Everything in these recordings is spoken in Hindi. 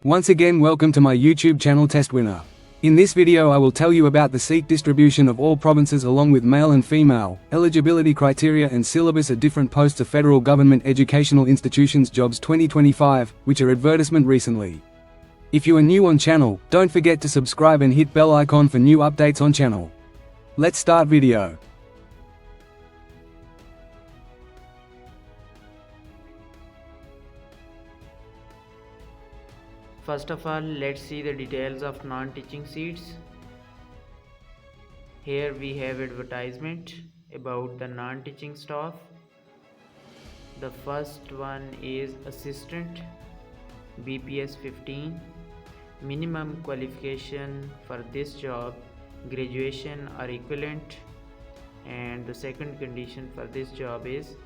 Once again, welcome to my YouTube channel Test Winner. In this video I will tell you about the seat distribution of all provinces along with male and female, eligibility criteria and syllabus at different posts of Federal Government Educational Institutions Jobs 2025, which are advertisement recently. If you are new on channel, don't forget to subscribe and hit bell icon for new updates on channel. Let's start video. First of all, let's see the details of non-teaching seats. Here we have advertisement about the non-teaching staff. The first one is assistant, BPS 15. Minimum qualification for this job, graduation or equivalent. And the second condition for this job is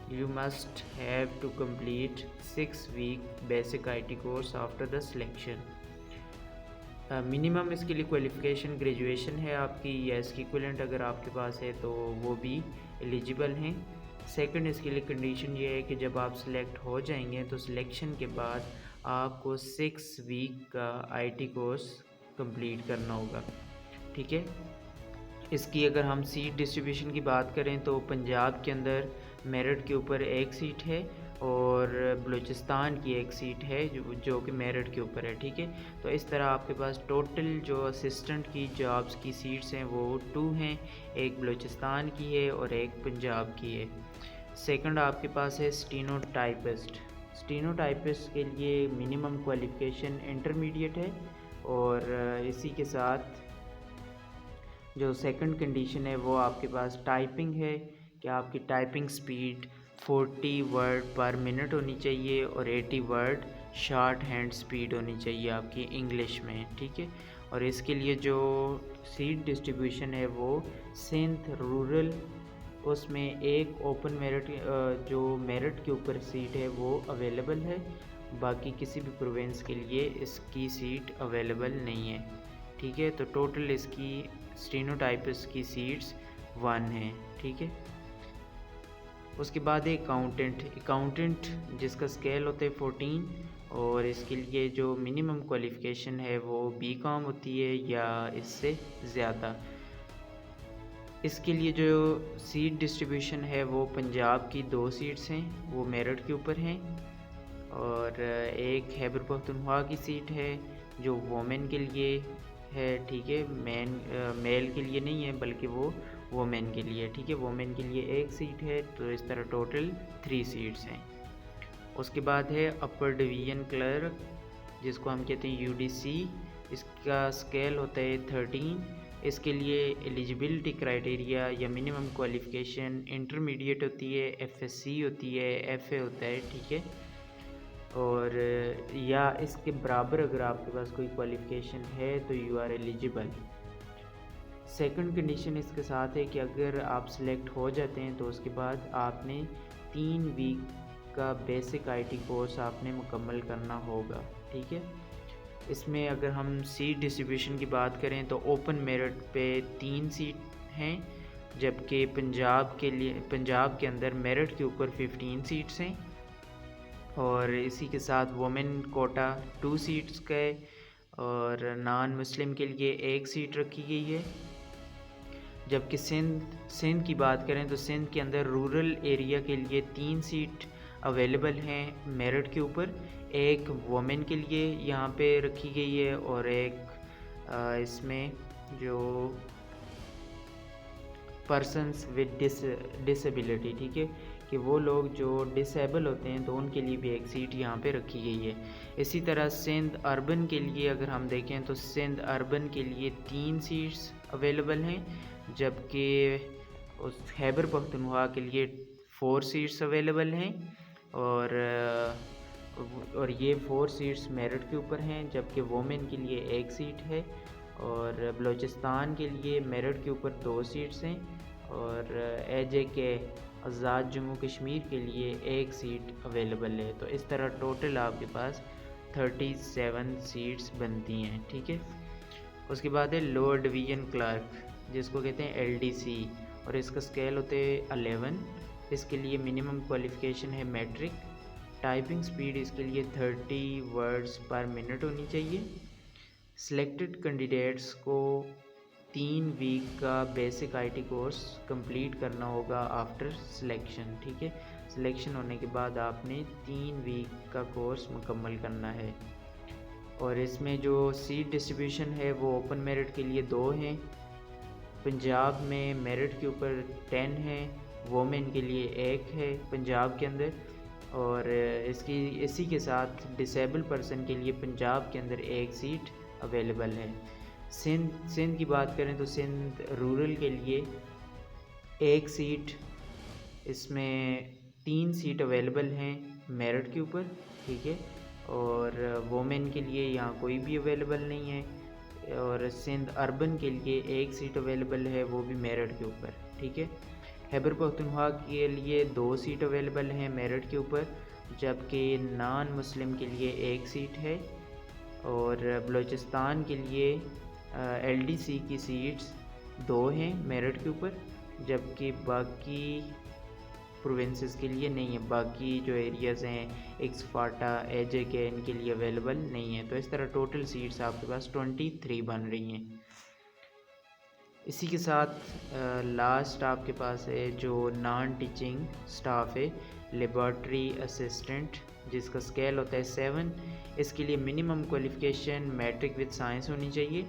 you must have to complete 6-week basic IT course after the selection. Minimum इसके लिए क्वालिफिकेशन ग्रेजुएशन है आपकी या इसकी इक्विवेलेंट अगर आपके पास है तो वो भी एलिजिबल हैं। सेकंड इसके लिए कंडीशन ये है कि जब आप सिलेक्ट हो जाएंगे तो सिलेक्शन के बाद आपको 6 वीक का IT कोर्स कंप्लीट करना होगा। ठीक है, इसकी अगर हम सीट डिस्ट्रीब्यूशन की बात करें तो पंजाब के अंदर मेरिट के ऊपर एक सीट है और बलूचिस्तान की एक सीट है जो कि मेरिट के ऊपर है। ठीक है, तो इस तरह आपके पास टोटल जो असिस्टेंट की जॉब्स की सीट्स हैं वो 2 हैं, एक बलूचिस्तान की है और एक पंजाब की है। सेकंड आपके पास है स्टीनोटाइपिस्ट। स्टीनोटाइपिस्ट के लिए मिनिमम क्वालिफिकेशन इंटरमीडिएट है और इसी के साथ जो सेकंड कंडीशन है वो आपके पास टाइपिंग है कि आपकी टाइपिंग स्पीड 40 वर्ड पर मिनट होनी चाहिए और 80 वर्ड शॉर्ट हैंड स्पीड होनी चाहिए आपकी इंग्लिश में। ठीक है, और इसके लिए जो सीट डिस्ट्रीब्यूशन है वो सिंध रूरल, उसमें एक ओपन मेरिट जो मेरिट के ऊपर सीट है वो अवेलेबल है, बाकी किसी भी प्रोविंस के लिए इसकी सीट अवेलेबल नहीं है। ठीक है, तो टोटल इसकी स्टीनोटाइपिस्ट की सीट्स 1 हैं। ठीक है, उसके बाद है अकाउंटेंट जिसका स्केल होता है 14 और इसके लिए जो मिनिमम क्वालिफिकेशन है वो BCom होती है या इससे ज़्यादा। इसके लिए जो सीट डिस्ट्रीब्यूशन है वो पंजाब की 2 सीट्स हैं, वो मेरिट के ऊपर हैं और एक खैबर पख्तूनख्वा की सीट है जो वोमेन के लिए है। ठीक है, मेल के लिए नहीं है बल्कि वो वोमेन के लिए। ठीक है, वोमेन के लिए एक सीट है, तो इस तरह टोटल 3 सीट्स हैं। उसके बाद है अपर डिवीज़न क्लर्क जिसको हम कहते हैं UDC, इसका स्केल होता है 13। इसके लिए एलिजिबिलिटी क्राइटेरिया या मिनिमम क्वालिफिकेशन इंटरमीडिएट होती है, FSC होती है, FA होता है। ठीक है, और या इसके बराबर अगर आपके पास कोई क्वालिफिकेशन है तो you are eligible. Second condition इसके साथ है कि अगर आप सिलेक्ट हो जाते हैं तो उसके बाद आपने 3 वीक का बेसिक IT कोर्स आपने मुकम्मल करना होगा। ठीक है, इसमें अगर हम सीट डिस्ट्रीब्यूशन की बात करें तो ओपन मेरिट पे 3 सीट हैं, जबकि पंजाब के अंदर मेरिट के ऊपर 15 सीट्स हैं और इसी के साथ वुमेन कोटा 2 सीट्स का है और नॉन मुस्लिम के लिए 1 सीट रखी गई है। जबकि सिंध की बात करें तो सिंध के अंदर रूरल एरिया के लिए 3 सीट अवेलेबल हैं मेरिट के ऊपर, एक वुमेन के लिए यहाँ पे रखी गई है और एक इसमें जो पर्सन्स विद डिसेबिलिटी, ठीक है, कि वो लोग जो डिसेबल होते हैं तो उनके लिए भी एक सीट यहाँ पे रखी गई है। इसी तरह सिंध अर्बन के लिए अगर हम देखें तो सिंध अर्बन के लिए 3 सीट्स अवेलेबल हैं, जबकि उस खैबर पख्तूनख्वा के लिए 4 सीट्स अवेलेबल हैं और ये 4 सीट्स मेरिट के ऊपर हैं, जबकि वोमेन के लिए 1 सीट है और बलूचिस्तान के लिए मेरिट के ऊपर 2 सीट्स हैं और AJK आज़ाद जम्मू कश्मीर के लिए 1 सीट अवेलेबल है। तो इस तरह टोटल आपके पास 37 सीट्स बनती हैं। ठीक है, उसके बाद है लोअर डिवीज़न क्लर्क जिसको कहते हैं LDC और इसका स्केल होते हैं 11। इसके लिए मिनिमम क्वालिफ़िकेशन है मैट्रिक, टाइपिंग स्पीड इसके लिए 30 वर्ड्स पर मिनट होनी चाहिए। सिलेक्टेड कैंडिडेट्स को 3 वीक का बेसिक आईटी कोर्स कंप्लीट करना होगा आफ्टर सिलेक्शन, ठीक है। सिलेक्शन होने के बाद आपने 3 वीक का कोर्स मुकम्मल करना है। और इसमें जो सीट डिस्ट्रीब्यूशन है वो ओपन मेरिट के लिए 2 हैं, पंजाब में मेरिट के ऊपर 10 है, वोमेन के लिए 1 है पंजाब के अंदर, और इसी के साथ डिसेबल पर्सन के लिए पंजाब के अंदर 1 सीट अवेलेबल है। सिंध की बात करें तो सिंध रूरल के लिए 1 सीट, इसमें 3 सीट अवेलेबल हैं मेरिट के ऊपर, ठीक है। और वोमेन के लिए यहाँ कोई भी अवेलेबल नहीं है। और सिंध अर्बन के लिए 1 सीट अवेलेबल है, वो भी मेरिट के ऊपर, ठीक है। खैबर पख्तूनख्वा के लिए 2 सीट अवेलेबल हैं मेरिट के ऊपर, जबकि नॉन मुस्लिम के लिए 1 सीट है। और बलूचिस्तान के लिए एलडीसी की सीट्स 2 हैं मेरिट के ऊपर, जबकि बाकी प्रोविंसेस के लिए नहीं है। बाकी जो एरियाज़ हैं एक्सफाटा, एजेके, इनके लिए अवेलेबल नहीं है। तो इस तरह टोटल सीट्स आपके पास 23 बन रही हैं। इसी के साथ लास्ट आपके पास है जो नॉन टीचिंग स्टाफ है, लेबॉर्ट्री असिस्टेंट, जिसका स्केल होता है 7। इसके लिए minimum qualification matric with science होनी चाहिए,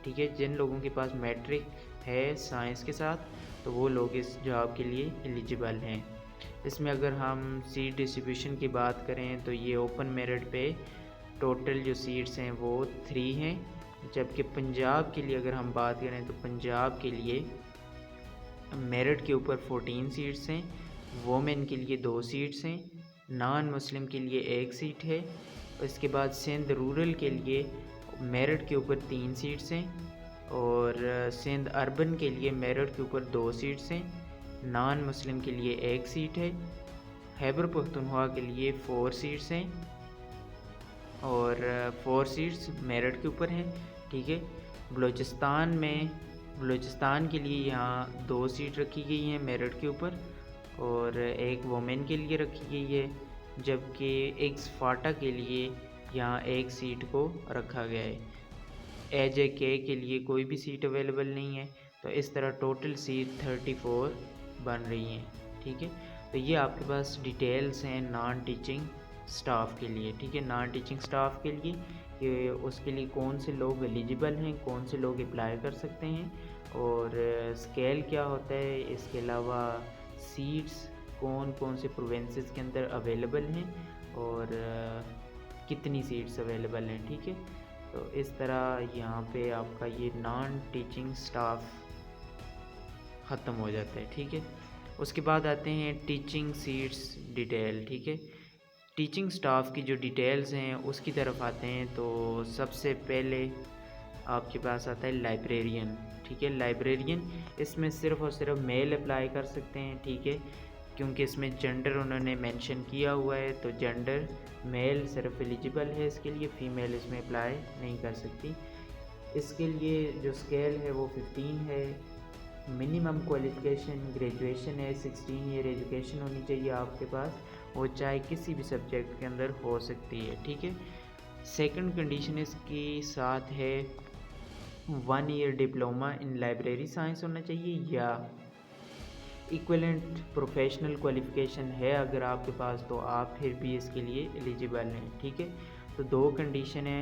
ठीक है। जिन लोगों के पास मैट्रिक है साइंस के साथ तो वो लोग इस जॉब के लिए एलिजिबल हैं। इसमें अगर हम सीट डिस्ट्रीब्यूशन की बात करें तो ये ओपन मेरिट पे टोटल जो सीट्स हैं वो 3 हैं, जबकि पंजाब के लिए अगर हम बात करें तो पंजाब के लिए मेरिट के ऊपर 14 सीट्स हैं, वोमेन के लिए 2 सीट्स हैं, नॉन मुस्लिम के लिए 1 सीट है। इसके बाद सिंध रूरल के लिए मेरिट के ऊपर 3 सीट्स हैं, और सिंध अर्बन के लिए मेरिट के ऊपर 2 सीट्स हैं, नॉन मुस्लिम के लिए 1 सीट है। खैबर पख्तूनख्वा के लिए 4 सीट्स हैं, और 4 सीट्स मेरिट के ऊपर हैं, ठीक है। बलूचिस्तान के लिए यहाँ 2 सीट रखी गई हैं मेरिट के ऊपर, और 1 वोमेन के लिए रखी गई है, जबकि एक्सफाटा के लिए यहाँ 1 सीट को रखा गया है। एजेके के लिए कोई भी सीट अवेलेबल नहीं है। तो इस तरह टोटल सीट 34 बन रही हैं, ठीक है। तो ये आपके पास डिटेल्स हैं नॉन टीचिंग स्टाफ के लिए, ठीक है। नॉन टीचिंग स्टाफ के लिए कि उसके लिए कौन से लोग एलिजिबल हैं, कौन से लोग अप्लाई कर सकते हैं, और स्केल क्या होता है, इसके अलावा सीट्स कौन कौन से प्रोविंसेस के अंदर अवेलेबल हैं, और कितनी सीट्स अवेलेबल हैं, ठीक है। तो इस तरह यहाँ पे आपका ये नॉन टीचिंग स्टाफ ख़त्म हो जाता है, ठीक है। उसके बाद आते हैं टीचिंग सीट्स डिटेल, ठीक है। टीचिंग स्टाफ की जो डिटेल्स हैं उसकी तरफ आते हैं तो सबसे पहले आपके पास आता है लाइब्रेरियन, ठीक है। लाइब्रेरियन इसमें सिर्फ़ और सिर्फ मेल अप्लाई कर सकते हैं, ठीक है, क्योंकि इसमें जेंडर उन्होंने मेंशन किया हुआ है। तो जेंडर मेल सिर्फ एलिजिबल है इसके लिए, फ़ीमेल इसमें अप्लाई नहीं कर सकती। इसके लिए जो स्केल है वो 15 है। मिनिमम क्वालिफ़िकेशन ग्रेजुएशन है, 16 ईयर एजुकेशन होनी चाहिए आपके पास, वो चाहे किसी भी सब्जेक्ट के अंदर हो सकती है, ठीक है। सेकंड कंडीशन इसके साथ है 1 year diploma in library science होना चाहिए, या इक्विवेलेंट प्रोफेशनल क्वालिफ़िकेशन है अगर आपके पास तो आप फिर भी इसके लिए एलिजिबल हैं, ठीक है। तो 2 कंडीशन है,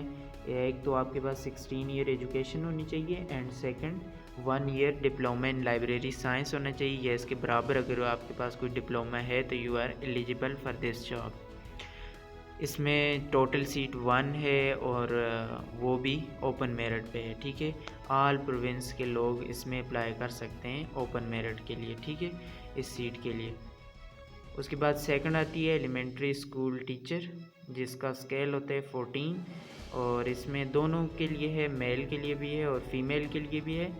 एक तो आपके पास 16 ईयर एजुकेशन होनी चाहिए, and second 1 year diploma in library science होना चाहिए, या इसके बराबर अगर आपके पास कोई डिप्लोमा है तो you are eligible for this job. इसमें टोटल सीट 1 है, और वो भी ओपन मेरिट पे है, ठीक है। ऑल प्रोविंस के लोग इसमें अप्लाई कर सकते हैं ओपन मेरिट के लिए, ठीक है, इस सीट के लिए। उसके बाद सेकंड आती है एलिमेंट्री स्कूल टीचर, जिसका स्केल होता है 14, और इसमें दोनों के लिए है, मेल के लिए भी है और फीमेल के लिए भी है।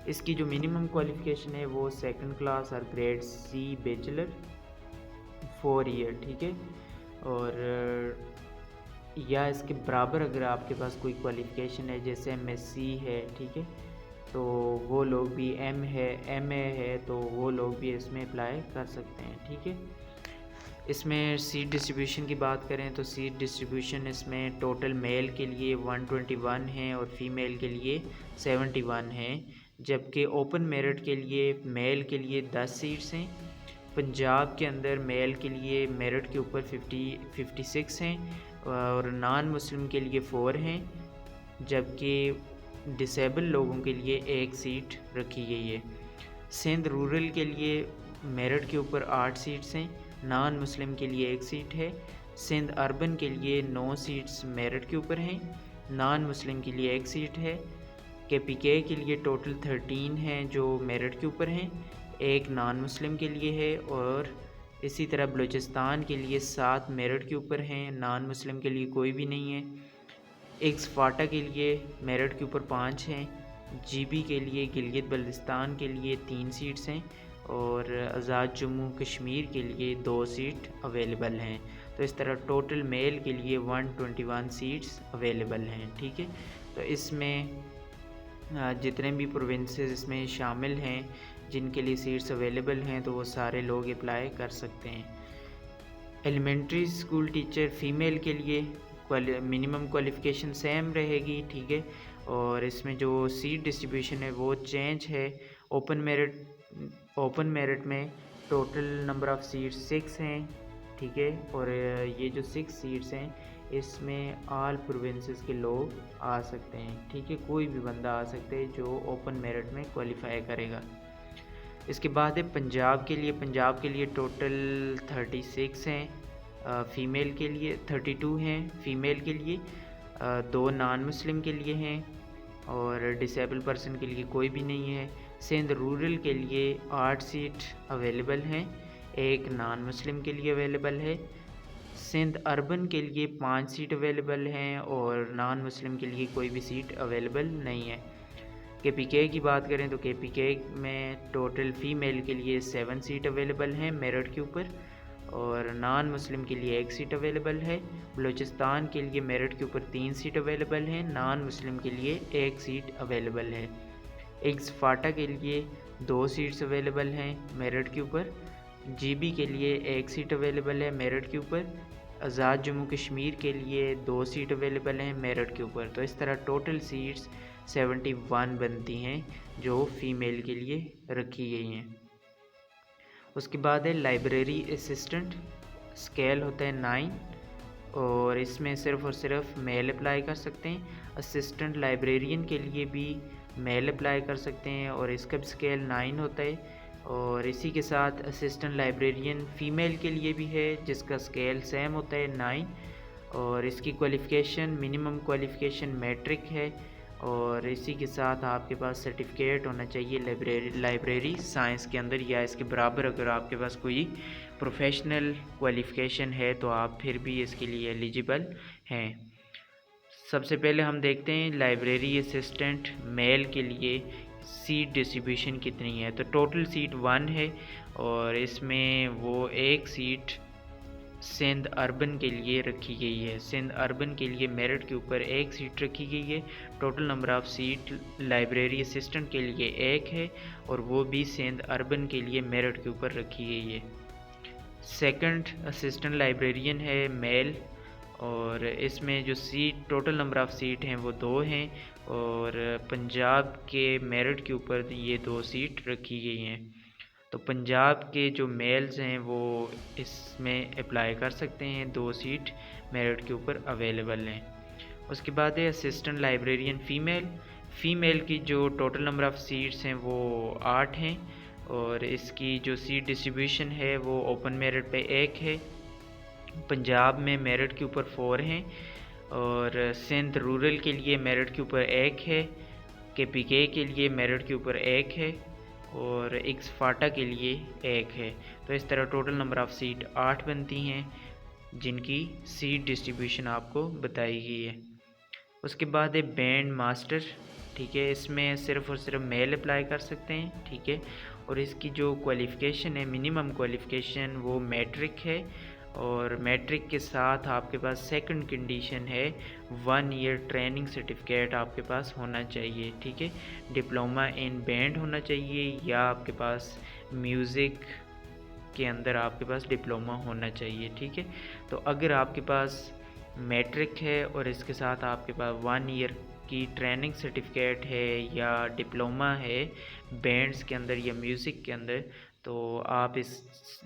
इसकी जो मिनिमम क्वालिफ़िकेशन है वो 2nd क्लास और ग्रेड C बैचलर 4 ईयर, ठीक है। और या इसके बराबर अगर आपके पास कोई क्वालिफ़िकेशन है, जैसे MSc है, ठीक है, तो वो लोग भी MA है तो वो लोग भी इसमें अप्लाई कर सकते हैं, ठीक है। इसमें सीट डिस्ट्रीब्यूशन की बात करें तो सीट डिस्ट्रीब्यूशन इसमें टोटल मेल के लिए 121 हैं और फीमेल के लिए 71 हैं, जबकि ओपन मेरिट के लिए मेल के लिए 10 सीट्स हैं। पंजाब के अंदर मेल के लिए मेरिट के ऊपर 56 हैं और नॉन मुस्लिम के लिए 4 हैं, जबकि डिसेबल लोगों के लिए 1 सीट रखी गई है। सिंध रूरल के लिए मेरिट के ऊपर 8 सीट्स हैं, नॉन मुस्लिम के लिए 1 सीट है। सिंध अर्बन के लिए 9 सीट्स मेरिट के ऊपर हैं, नॉन मुस्लिम के लिए 1 सीट है। KPK के लिए टोटल 13 हैं जो मेरिट के ऊपर हैं, 1 नॉन मुस्लिम के लिए है। और इसी तरह बलूचिस्तान के लिए 7 मेरिट के ऊपर हैं, नॉन मुस्लिम के लिए कोई भी नहीं है। एक्सफाटा के लिए मेरिट के ऊपर 5 हैं, GB के लिए गिलगित बल्तिस्तान के लिए 3 सीट्स हैं और आज़ाद जम्मू कश्मीर के लिए 2 सीट अवेलेबल हैं। तो इस तरह टोटल मेल के लिए 121 सीट्स अवेलेबल हैं। ठीक है, तो इसमें जितने भी प्रोविंसेस इसमें शामिल हैं जिनके लिए सीट्स अवेलेबल हैं तो वो सारे लोग अप्लाई कर सकते हैं। एलिमेंट्री स्कूल टीचर फ़ीमेल के लिए मिनिमम क्वालिफ़िकेशन सेम रहेगी। ठीक है, और इसमें जो सीट डिस्ट्रीब्यूशन है वो चेंज है। ओपन मेरिट में टोटल नंबर ऑफ़ सीट्स 6 हैं। ठीक है, और ये जो 6 सीट्स हैं इसमें ऑल प्रोविंसेस के लोग आ सकते हैं। ठीक है, कोई भी बंदा आ सकते हैं जो ओपन मेरिट में क्वालिफाई करेगा। इसके बाद है पंजाब के लिए टोटल 36 हैं फ़ीमेल के लिए, 32 हैं फ़ीमेल के लिए, 2 नॉन मुस्लिम के लिए हैं और डिसेबल पर्सन के लिए कोई भी नहीं है। सिंध रूरल के लिए 8 सीट अवेलेबल हैं, 1 नॉन मुस्लिम के लिए अवेलेबल है। सिंध अर्बन के लिए 5 सीट अवेलेबल हैं और नॉन मुस्लिम के लिए कोई भी सीट अवेलेबल नहीं है। KPK की बात करें तो KPK में टोटल फ़ीमेल के लिए 7 सीट अवेलेबल हैं मेरिट के ऊपर और नॉन मुस्लिम के लिए 1 सीट अवेलेबल है। बलूचिस्तान के लिए मेरिट के ऊपर 3 सीट अवेलेबल हैं, नॉन मुस्लिम के लिए 1 सीट अवेलेबल है। एक्सफाटा के लिए 2 सीट्स अवेलेबल हैं मेरिट के ऊपर, GB के लिए 1 सीट अवेलेबल है मेरिट के ऊपर, आज़ाद जम्मू कश्मीर के लिए 2 सीट अवेलेबल हैं मेरिट के ऊपर। तो इस तरह टोटल सीट्स 71 बनती हैं जो फ़ीमेल के लिए रखी गई हैं। उसके बाद है लाइब्रेरी असिस्टेंट, स्केल होता है 9 और इसमें सिर्फ़ और सिर्फ मेल अप्लाई कर सकते हैं। असिस्टेंट लाइब्रेरियन के लिए भी मेल अप्लाई कर सकते हैं और इसका भी स्केल 9 होता है। और इसी के साथ असिस्टेंट लाइब्रेरियन फ़ीमेल के लिए भी है जिसका स्केल सेम होता है 9 और इसकी क्वालिफ़िकेशन मिनिमम क्वालिफ़िकेशन मैट्रिक है और इसी के साथ आपके पास सर्टिफिकेट होना चाहिए लाइब्रेरी साइंस के अंदर या इसके बराबर। अगर आपके पास कोई प्रोफेशनल क्वालिफ़िकेशन है तो आप फिर भी इसके लिए एलिजिबल हैं। सबसे पहले हम देखते हैं लाइब्रेरी असिस्टेंट मेल के लिए सीट डिस्ट्रीब्यूशन कितनी है। तो टोटल सीट 1 है और इसमें वो 1 सीट सिंध अर्बन के लिए रखी गई है। सिंध अर्बन के लिए मेरिट के ऊपर 1 सीट रखी गई है। Total number of seat library assistant के लिए 1 है और वो भी सिंध अर्बन के लिए मेरिट के ऊपर रखी गई है। सेकंड असिस्टेंट लाइब्रेरियन है मेल और इसमें जो seat total number of seat हैं वो 2 हैं और पंजाब के मेरिट के ऊपर ये 2 सीट रखी गई हैं। तो पंजाब के जो मेल्स हैं वो इसमें अप्लाई कर सकते हैं, 2 सीट मेरिट के ऊपर अवेलेबल हैं। उसके बाद है असिस्टेंट लाइब्रेरियन फ़ीमेल की जो टोटल नंबर ऑफ़ सीट्स हैं वो 8 हैं और इसकी जो सीट डिस्ट्रीब्यूशन है वो ओपन मेरिट पे 1 है। पंजाब में मेरिट के ऊपर 4 हैं और सिंध रूरल के लिए मेरिट के ऊपर 1 है, KPK के लिए मेरिट के ऊपर 1 है और एक्सफाटा के लिए 1 है। तो इस तरह टोटल नंबर ऑफ़ सीट 8 बनती हैं जिनकी सीट डिस्ट्रीब्यूशन आपको बताई गई है। उसके बाद है बैंड मास्टर। ठीक है, इसमें सिर्फ़ और सिर्फ मेल अप्लाई कर सकते हैं। ठीक है, और इसकी जो क्वालिफ़िकेशन है मिनिमम क्वालिफ़िकेशन वो मैट्रिक है और मैट्रिक के साथ आपके पास सेकंड कंडीशन है 1 ईयर ट्रेनिंग सर्टिफिकेट आपके पास होना चाहिए। ठीक है, डिप्लोमा इन बैंड होना चाहिए या आपके पास म्यूज़िक के अंदर आपके पास डिप्लोमा होना चाहिए, ठीक है। तो अगर आपके पास मैट्रिक है और इसके साथ आपके पास 1 ईयर की ट्रेनिंग सर्टिफिकेट है या डिप्लोमा है बैंड्स के अंदर या म्यूज़िक के अंदर, तो आप इस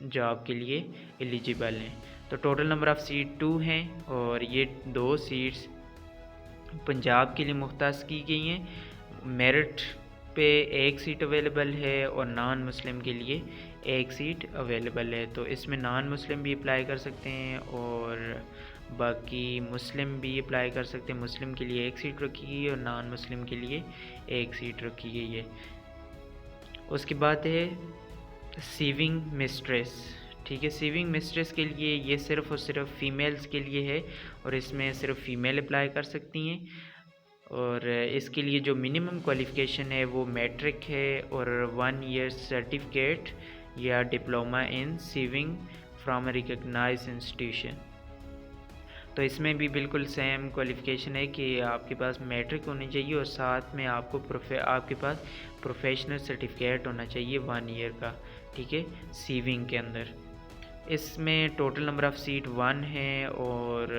जॉब के लिए एलिजिबल हैं। तो टोटल नंबर ऑफ़ सीट 2 हैं और ये 2 सीट्स पंजाब के लिए मुख्तस की गई हैं। मेरिट पे 1 सीट अवेलेबल है और नॉन मुस्लिम के लिए 1 सीट अवेलेबल है। तो इसमें नॉन मुस्लिम भी अप्लाई कर सकते हैं और बाकी मुस्लिम भी अप्लाई कर सकते हैं। मुस्लिम के लिए 1 सीट रखी गई है और नॉन मुस्लिम के लिए 1 सीट रखी गई है। उसके बाद है सीविंग मिस्ट्रेस, ठीक है। सीविंग मिस्ट्रेस के लिए ये सिर्फ़ और सिर्फ फ़ीमेल्स के लिए है और इसमें सिर्फ फ़ीमेल अप्लाई कर सकती हैं और इसके लिए जो मिनिमम क्वालिफ़िकेशन है वो मैट्रिक है और 1 ईयर सर्टिफिकेट या diploma in sewing from a recognized institution. तो इसमें भी बिल्कुल सेम क्वालिफ़िकेशन है कि आपके पास मैट्रिक होनी चाहिए और साथ में आपके पास प्रोफेशनल सर्टिफिकेट होना चाहिए 1 ईयर का, ठीक है, सीविंग के अंदर। इसमें टोटल नंबर ऑफ़ सीट 1 है और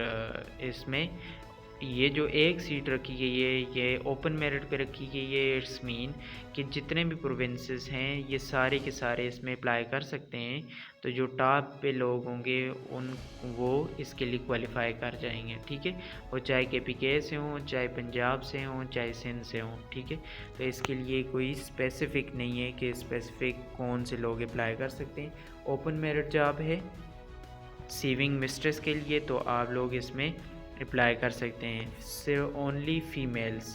इसमें ये जो 1 सीट रखी गई है ये ओपन मेरिट पे रखी गई है। इट्स मीन कि जितने भी प्रोविंसेस हैं ये सारे के सारे इसमें अप्लाई कर सकते हैं। तो जो टॉप पे लोग होंगे वो इसके लिए क्वालिफाई कर जाएंगे, ठीक है। वो चाहे KPK से हों, चाहे पंजाब से हों, चाहे सिंध से हों, ठीक है। तो इसके लिए कोई स्पेसिफ़िक नहीं है कि स्पेसिफ़िक कौन से लोग अप्लाई कर सकते हैं। ओपन मेरिट जॉब है सीविंग मिस्ट्रेस के लिए, तो आप लोग इसमें अप्लाई कर सकते हैं, सिर्फ ओनली फीमेल्स।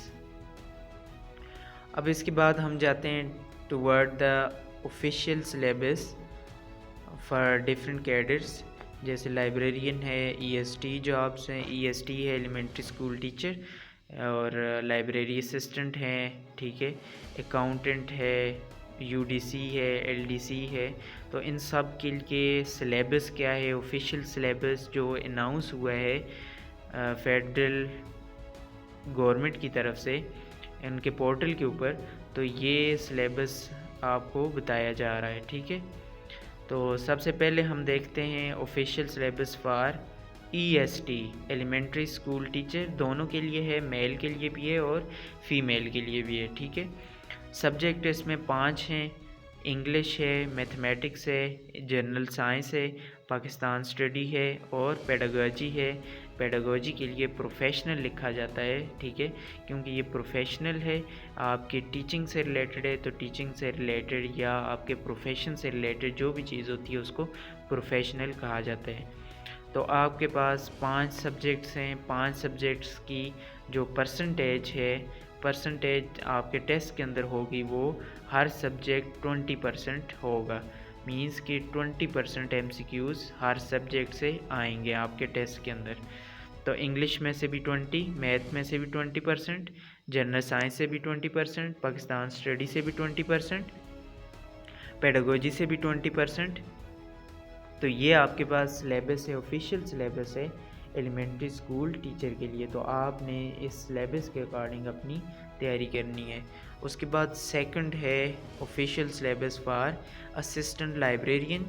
अब इसके बाद हम जाते हैं toward the official syllabus for different cadres, जैसे लाइब्रेरियन है, EST जॉब्स हैं, EST है एलिमेंट्री स्कूल टीचर और लाइब्रेरी असिस्टेंट हैं, ठीक है, अकाउंटेंट है, UDC है, LDC है। तो इन सब के लिए सिलेबस क्या है, ऑफिशियल सिलेबस जो अनाउंस हुआ है फेडरल गवर्नमेंट की तरफ से उनके पोर्टल के ऊपर, तो ये सिलेबस आपको बताया जा रहा है, ठीक है। तो सबसे पहले हम देखते हैं official syllabus for EST elementary school teacher, दोनों के लिए है, मेल के लिए भी है और फीमेल के लिए भी है, ठीक है। सब्जेक्ट इसमें 5 हैं, इंग्लिश है, मैथमेटिक्स है, जनरल साइंस है, पाकिस्तान स्टडी है और पेडागोजी है। पेडागोजी के लिए प्रोफेशनल लिखा जाता है, ठीक है, क्योंकि ये प्रोफेशनल है, आपकी टीचिंग से रिलेटेड है। तो टीचिंग से रिलेटेड या आपके प्रोफेशन से रिलेटेड जो भी चीज़ होती है उसको प्रोफेशनल कहा जाता है। तो आपके पास 5 सब्जेक्ट्स हैं, 5 सब्जेक्ट्स की जो परसेंटेज है, परसेंटेज आपके टेस्ट के अंदर होगी वो हर सब्जेक्ट 20% होगा। मींस कि 20% MCQs हर सब्जेक्ट से आएंगे आपके टेस्ट के अंदर। तो इंग्लिश में से भी 20, मैथ में से भी 20%, जनरल साइंस से भी 20%, पाकिस्तान स्टडी से भी 20%, पेडागोजी से भी 20%। तो ये आपके पास सिलेबस है, ऑफिशियल सिलेबस है एलिमेंट्री स्कूल टीचर के लिए। तो आपने इस सिलेबस के अकॉर्डिंग अपनी तैयारी करनी है। उसके बाद सेकंड है official syllabus for assistant librarian,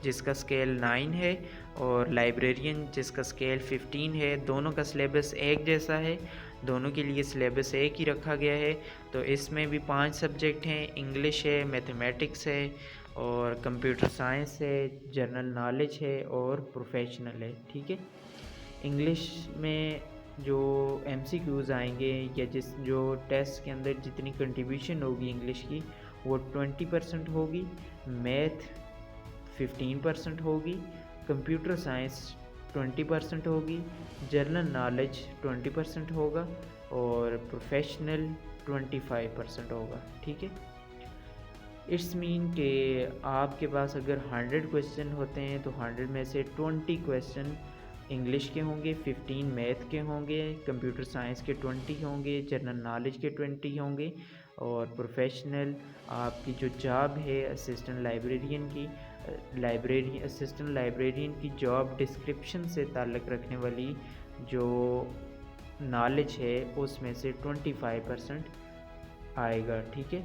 जिसका स्केल 9 है, और लाइब्रेरियन जिसका स्केल 15 है। दोनों का सिलेबस एक जैसा है, दोनों के लिए सिलेबस एक ही रखा गया है। तो इसमें भी 5 सब्जेक्ट हैं, इंग्लिश है, मैथमेटिक्स है और कंप्यूटर साइंस है, जनरल नॉलेज है और प्रोफेशनल है, ठीक है। इंग्लिश में जो MCQs आएंगे या जो टेस्ट के अंदर जितनी कंट्रीब्यूशन होगी इंग्लिश की वो 20% होगी, मैथ 15% होगी, कंप्यूटर साइंस 20% होगी, जनरल नॉलेज 20% होगा और प्रोफेशनल 25% होगा, ठीक है। इट्स मीन कि आपके पास अगर 100 क्वेश्चन होते हैं तो 100 में से 20 क्वेश्चन इंग्लिश के होंगे, 15 मैथ के होंगे, कंप्यूटर साइंस के 20 होंगे, जनरल नॉलेज के 20 होंगे और प्रोफेशनल आपकी जो जॉब है असिस्टेंट लाइब्रेरियन की, असिस्टेंट लाइब्रेरियन की जॉब डिस्क्रिप्शन से ताल्लुक़ रखने वाली जो नॉलेज है उसमें से 25% आएगा, ठीक है।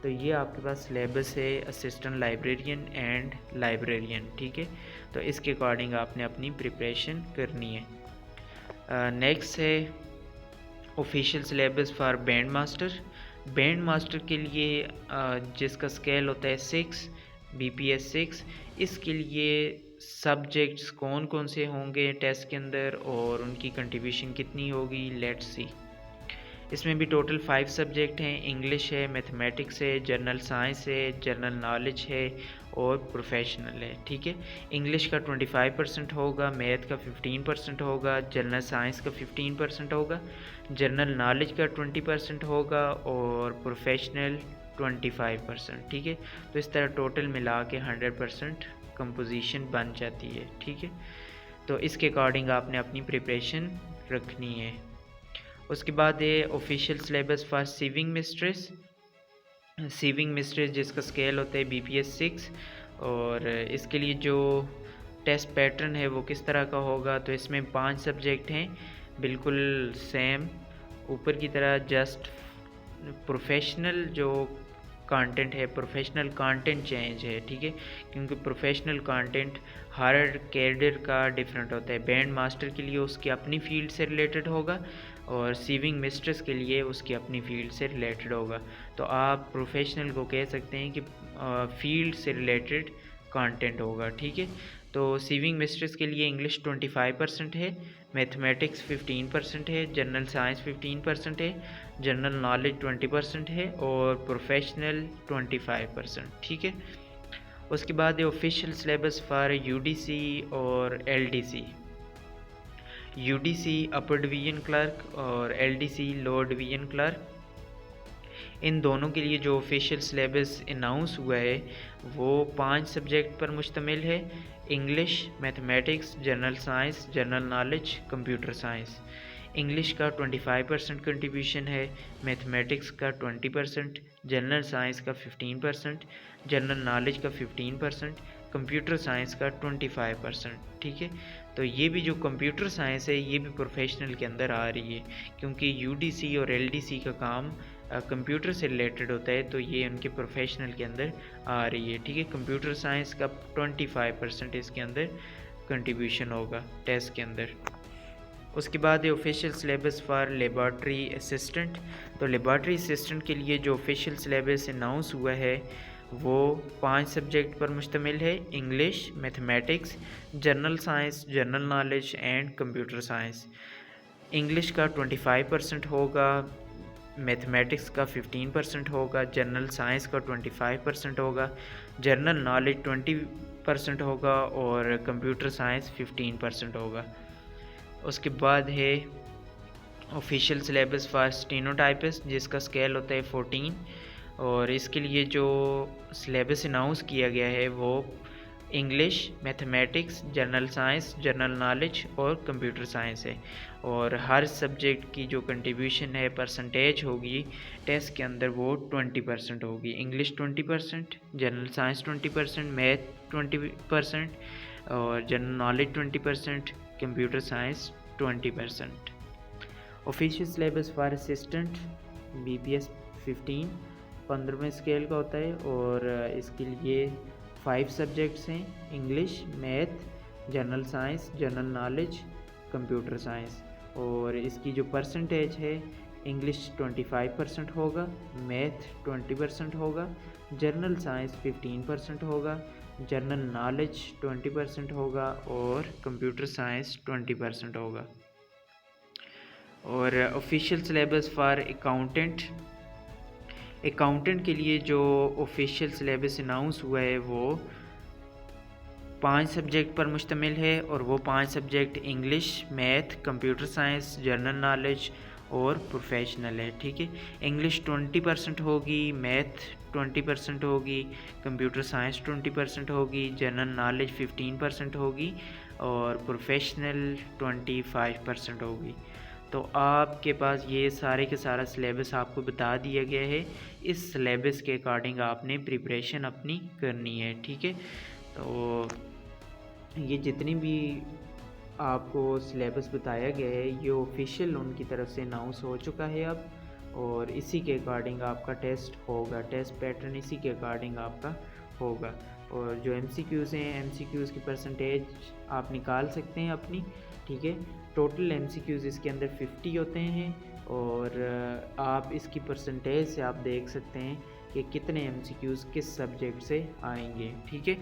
तो ये आपके पास सिलेबस है असिस्टेंट लाइब्रेरियन एंड लाइब्रेरियन, ठीक है। तो इसके अकॉर्डिंग आपने अपनी प्रिपरेशन करनी है। नेक्स्ट है official syllabus for band master. Band master के लिए जिसका स्केल होता है 6 BPS 6, इसके लिए सब्जेक्ट्स कौन कौन से होंगे टेस्ट के अंदर और उनकी कंट्रीब्यूशन कितनी होगी, लेट्स सी। इसमें भी टोटल 5 सब्जेक्ट हैं। इंग्लिश है, मैथमेटिक्स है, जनरल साइंस है, जनरल नॉलेज है और प्रोफेशनल है, ठीक है। इंग्लिश का 25% होगा, मैथ का 15% होगा, जनरल साइंस का 15% होगा, जनरल नॉलेज का 20% होगा और प्रोफेशनल 25%, ठीक है। तो इस तरह टोटल मिला के 100% कंपोजिशन बन जाती है, ठीक है। तो इसके अकॉर्डिंग आपने अपनी प्रिपरेशन रखनी है। उसके बाद है official syllabus for sewing mistress. Sewing mistress जिसका स्केल होता है BPS 6, और इसके लिए जो टेस्ट पैटर्न है वो किस तरह का होगा, तो इसमें 5 सब्जेक्ट हैं बिल्कुल सेम ऊपर की तरह, जस्ट प्रोफेशनल जो कंटेंट है, प्रोफेशनल कंटेंट चेंज है, ठीक है, क्योंकि प्रोफेशनल कंटेंट हर कैडर का डिफरेंट होता है। बैंड मास्टर के लिए उसकी अपनी फील्ड से रिलेटेड होगा और सीविंग मिस्ट्रेस के लिए उसकी अपनी फील्ड से रिलेटेड होगा। तो आप प्रोफेशनल को कह सकते हैं कि फील्ड से रिलेटेड कंटेंट होगा, ठीक है। तो सीविंग मिस्ट्रेस के लिए इंग्लिश 25% है, मैथमेटिक्स 15% है, जनरल साइंस 15% है, जनरल नॉलेज 20% है और प्रोफेशनल 25%, ठीक है। उसके बाद है ऑफिशियल सिलेबस फॉर UDC और LDC। UDC upper division clerk और LDC लोअर डिवीजन क्लर्क, इन दोनों के लिए जो ऑफिशियल सिलेबस अनाउंस हुआ है वो 5 सब्जेक्ट पर मुश्तमिल है। English, mathematics, general science, general knowledge, computer science. English का 25% कंट्रीब्यूशन है, मैथमेटिक्स का 20%, जनरल साइंस का 15%, जनरल नॉलेज का 15%, कंप्यूटर साइंस का 25%, ठीक है। तो ये भी जो कंप्यूटर साइंस है ये भी प्रोफेशनल के अंदर आ रही है, क्योंकि UDC और LDC का काम कंप्यूटर से रिलेटेड होता है, तो ये उनके प्रोफेशनल के अंदर आ रही है, ठीक है। कंप्यूटर साइंस का 25% इसके अंदर कंट्रीब्यूशन होगा टेस्ट के अंदर। उसके बाद है official syllabus for laboratory assistant. तो लेबॉर्ट्री असिस्टेंट के लिए जो ऑफिशियल सिलेबस अनाउंस हुआ है वो 5 सब्जेक्ट पर मुश्तमिल है। English, mathematics, general science, general knowledge and computer science. English का 25% होगा, मैथमेटिक्स का 15% होगा, जनरल साइंस का 25% होगा, जनरल नॉलेज 20% होगा और कंप्यूटर साइंस 15% होगा। उसके बाद है ऑफिशियल सिलेबस फॉर स्टेनोटाइपिस्ट जिसका स्केल होता है 14, और इसके लिए जो सिलेबस अनाउंस किया गया है वो English, mathematics, general science, general knowledge और कंप्यूटर साइंस है, और हर सब्जेक्ट की जो कंट्रीब्यूशन है परसेंटेज होगी टेस्ट के अंदर वो 20% होगी। इंग्लिश 20%, जनरल साइंस 20%, मैथ 20% और general knowledge 20%, computer science 20%। Official syllabus for assistant BPS 15 15वें स्केल का होता है, और इसके लिए 5 सब्जेक्ट्स हैं। English, math, general science, general knowledge, computer science, और इसकी जो परसेंटेज है इंग्लिश 25% होगा, मैथ 20% होगा, जनरल साइंस 15% होगा, जनरल नॉलेज 20% होगा और कंप्यूटर साइंस 20% होगा। और official syllabus for accountant, accountant के लिए जो ऑफिशियल सिलेबस अनाउंस हुआ है वो 5 सब्जेक्ट पर मुश्तमिल है, और वो 5 subject English, math, computer science, general knowledge और प्रोफेशनल है, ठीक है। इंग्लिश 20% होगी, मैथ 20% होगी, कंप्यूटर साइंस 20% होगी, जनरल नॉलेज 15% होगी और प्रोफेशनल 25% होगी। तो आपके पास ये सारे के सारा सिलेबस आपको बता दिया गया है। इस सिलेबस के अकॉर्डिंग आपने प्रिपरेशन अपनी करनी है, ठीक है। तो ये जितनी भी आपको सिलेबस बताया गया है ये ऑफिशियल उनकी तरफ से अनाउंस हो चुका है अब, और इसी के अकॉर्डिंग आपका टेस्ट होगा, टेस्ट पैटर्न इसी के अकॉर्डिंग आपका होगा। और जो MCQs हैं, MCQs की परसेंटेज आप निकाल सकते हैं अपनी, ठीक है। टोटल MCQs इसके अंदर 50 होते हैं और आप इसकी परसेंटेज से आप देख सकते हैं कि कितने MCQs किस सब्जेक्ट से आएंगे, ठीक है।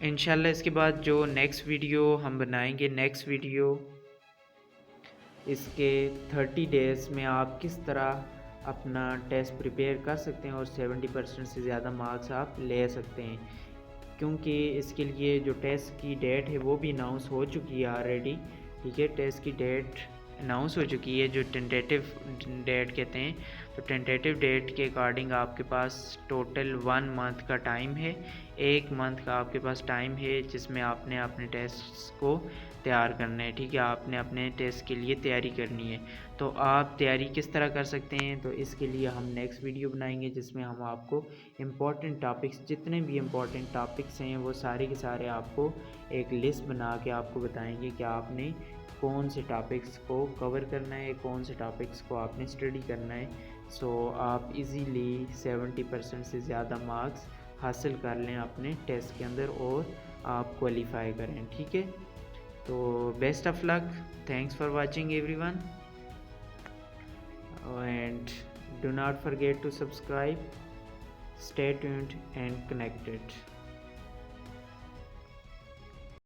इंशाल्लाह इसके बाद जो नेक्स्ट वीडियो हम बनाएंगे, नेक्स्ट वीडियो इसके 30 डेज़ में आप किस तरह अपना टेस्ट प्रिपेयर कर सकते हैं और 70% से ज़्यादा मार्क्स आप ले सकते हैं, क्योंकि इसके लिए जो टेस्ट की डेट है वो भी अनाउंस हो चुकी है ऑलरेडी, ठीक है। टेस्ट की डेट अनाउंस हो चुकी है, जो टेंटेटिव डेट कहते हैं। तो टेंटेटिव डेट के अकॉर्डिंग आपके पास टोटल 1 मंथ का टाइम है, 1 मंथ का आपके पास टाइम है जिसमें आपने अपने टेस्ट को तैयार करना है, ठीक है। आपने अपने टेस्ट के लिए तैयारी करनी है। तो आप तैयारी किस तरह कर सकते हैं, तो इसके लिए हम नेक्स्ट वीडियो बनाएंगे जिसमें हम आपको इम्पॉर्टेंट टॉपिक्स, जितने भी इम्पॉर्टेंट टॉपिक्स हैं वो सारे के सारे आपको एक लिस्ट बना के आपको बताएंगे कि आपने कौन से टॉपिक्स को कवर करना है, कौन से टॉपिक्स को आपने स्टडी करना है। सो आप इजीली 70% से ज़्यादा मार्क्स हासिल कर लें अपने टेस्ट के अंदर और आप क्वालिफाई करें, ठीक है। तो best of luck, thanks for watching everyone and do not forget to subscribe, stay tuned and connected.